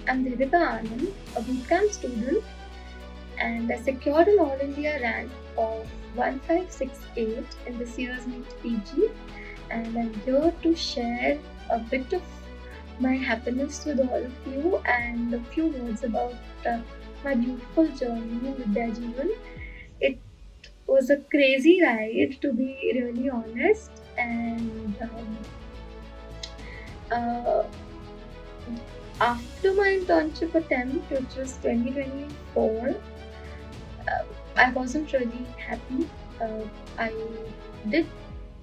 I'm Devika Anand, a bootcamp student, and I secured an All India rank of 1568 in this year's NEET PG, and I'm here to share a bit of my happiness with all of you and a few words about my beautiful journey with Vidya Jeevan. It was a crazy ride, to be really honest, and uh, after my internship attempt, which was 2024, I wasn't really happy. I did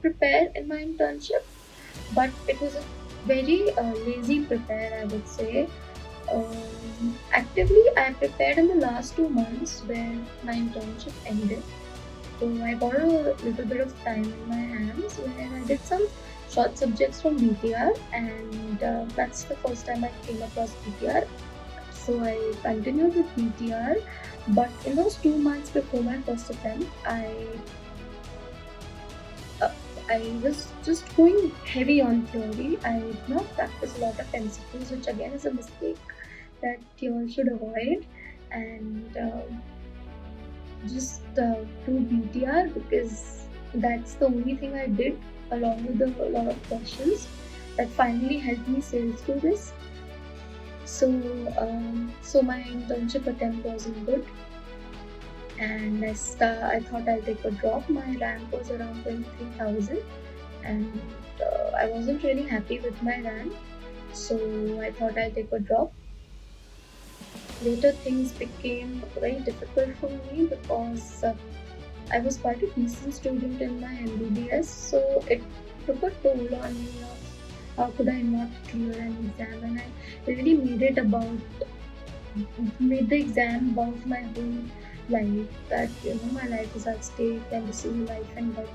prepare in my internship, but it was a very lazy prepare, I would say. Actively, I prepared in the last 2 months where my internship ended. So I got a little bit of time in my hands where I did some short subjects from BTR, and that's the first time I came across BTR. So I continued with BTR, but in those 2 months before my first attempt, uh, I was just going heavy on theory. I did not practice a lot of MCQs, which again is a mistake that you all should avoid, and just do BTR because that's the only thing I did along with a lot of questions that finally helped me sail through this. So my internship attempt wasn't good, and I thought I'll take a drop. My rank was around 23,000, and I wasn't really happy with my rank, so I thought I'll take a drop. Later, things became very difficult for me because I was quite a decent student in my MBBS, so it took a toll on me of how could I not clear an exam, and I really made the exam about my whole life, that my life is at stake and this is life and death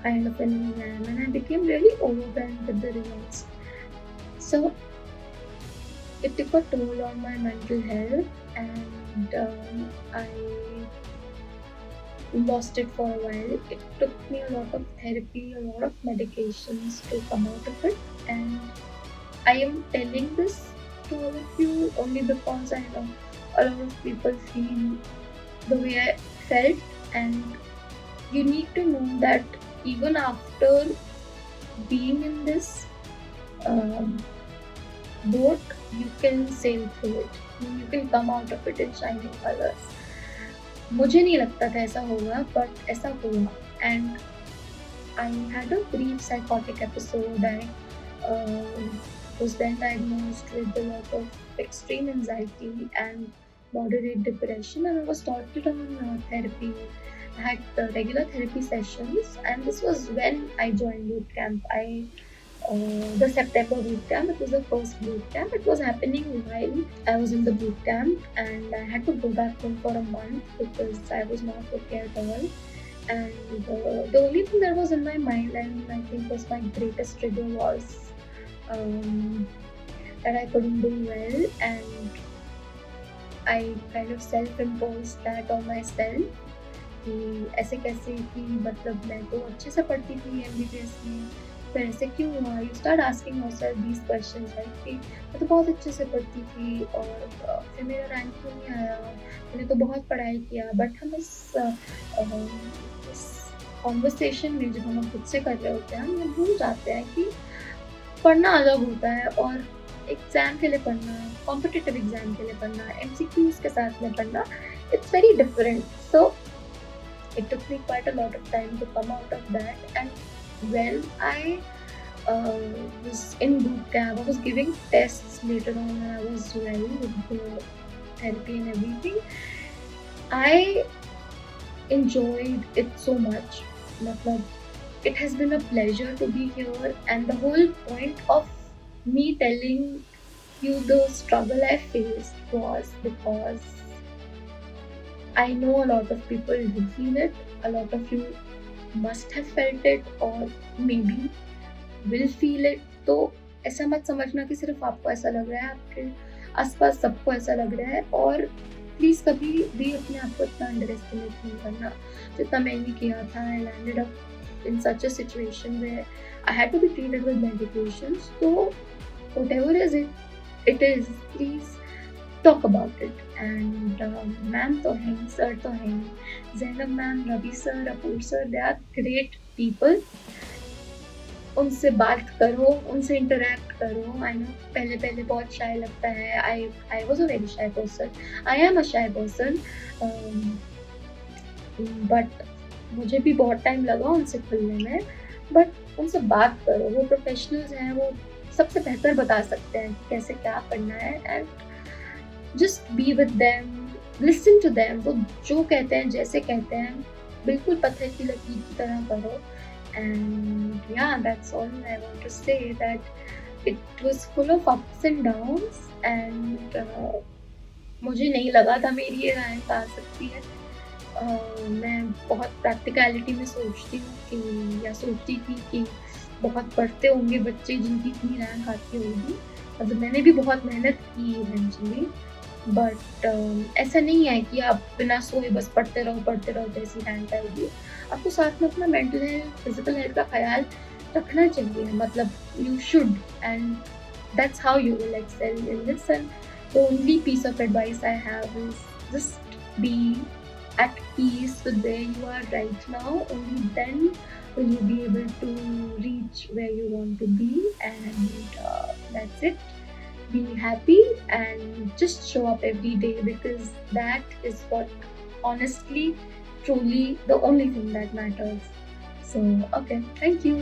kind of an exam, and I became really overwhelmed with the results. So it took a toll on my mental health, and I lost it for a while. It took me a lot of therapy, a lot of medications to come out of it, and I am telling this to all of you only because I know a lot of people feel the way I felt, and you need to know that even after being in this boat, you can sail through it. You can come out of it in shining colors. मुझे नहीं लगता था ऐसा होगा, but ऐसा हुआ, and I had a brief psychotic episode. I was then diagnosed with a lot of extreme anxiety and moderate depression, and I was started on therapy. I had regular therapy sessions, and this was when I joined boot camp. The September boot camp. It was the first boot camp. It was happening while I was in the boot camp, and I had to go back home for a month because I was not okay at all. And the only thing that was in my mind, and I think was my greatest trigger, was that I couldn't do well, and I kind of self-imposed that on myself कि ऐसे कैसे कि मतलब मैं तो अच्छे से पढ़ती थी MBBS में, फिर ऐसे क्यों हुआ? You start asking yourself these questions, right? कि मैं तो बहुत अच्छे से पढ़ती थी और फिर मेरा रैंक क्यों नहीं आया? मैंने तो बहुत पढ़ाई किया, बट हम इस कॉन्वर्सेशन में जब हम खुद से कर रहे होते हैं, हम भूल जाते हैं कि पढ़ना अलग होता है और एग्ज़ाम के लिए पढ़ना, कॉम्पिटिटिव एग्ज़ाम के लिए पढ़ना, MCQs के साथ में पढ़ना, it's very different. So it took me quite a lot of time to come out of that, and when I was in boot camp, I was giving tests later on, and I was well with the therapy and everything. I enjoyed it so much. Matlab, it has been a pleasure to be here, and the whole point of me telling you the struggle I faced was because I know a lot of people do feel it. A lot of you must have felt it, or maybe will feel it. तो ऐसा मत समझना कि सिर्फ आपको ऐसा लग रहा है, आपके आसपास सबको ऐसा लग रहा है, और प्लीज़ कभी भी अपने आप को इतना अंडर एस्टिमेट नहीं करना जितना मैंने किया था. I landed up in such a situation where I had to be treated with medications. So whatever is it is, please talk about it and ma'am तो हैं, सर तो हैं, Zainab ma'am, Ravi sir, Apur sir, they are great people. उनसे बात करो, उनसे interact करो। I know पहले-पहले बहुत शाय लगता है। I was a very shy person. I am a shy person but मुझे भी बहुत टाइम लगा उनसे खुलने में। बट उनसे बात करो, वो प्रोफेशनल्स हैं, वो सबसे बेहतर बता सकते हैं कि कैसे क्या करना है and just be with them, listen to them. वो जो कहते हैं, जैसे कहते हैं, बिल्कुल पत्थर की लकीर की तरह करो। And yeah, that's all I want to say, that it was full of ups and downs and मुझे नहीं लगा था मेरी ये रैंक आ सकती है। मैं बहुत प्रैक्टिकलिटी में सोचती हूँ कि या सोचती थी कि बहुत पढ़ते होंगे बच्चे जिनकी इतनी रैंक आती होगी। मतलब मैंने भी बहुत मेहनत की इवेंचुअली, बट ऐसा नहीं है कि आप बिना सोए बस पढ़ते रहो तो ऐसी रैंक आएगी। आपको साथ में अपना मेंटल हेल्थ, फिजिकल हेल्थ का ख्याल रखना चाहिए। मतलब you should and that's how you will excel in this. And the only piece of advice I have is just be at peace with where you are right now. Only then will you be able to reach where you want to be, and that's it. Be happy and just show up every day, because that is what honestly, truly the only thing that matters. So okay, thank you.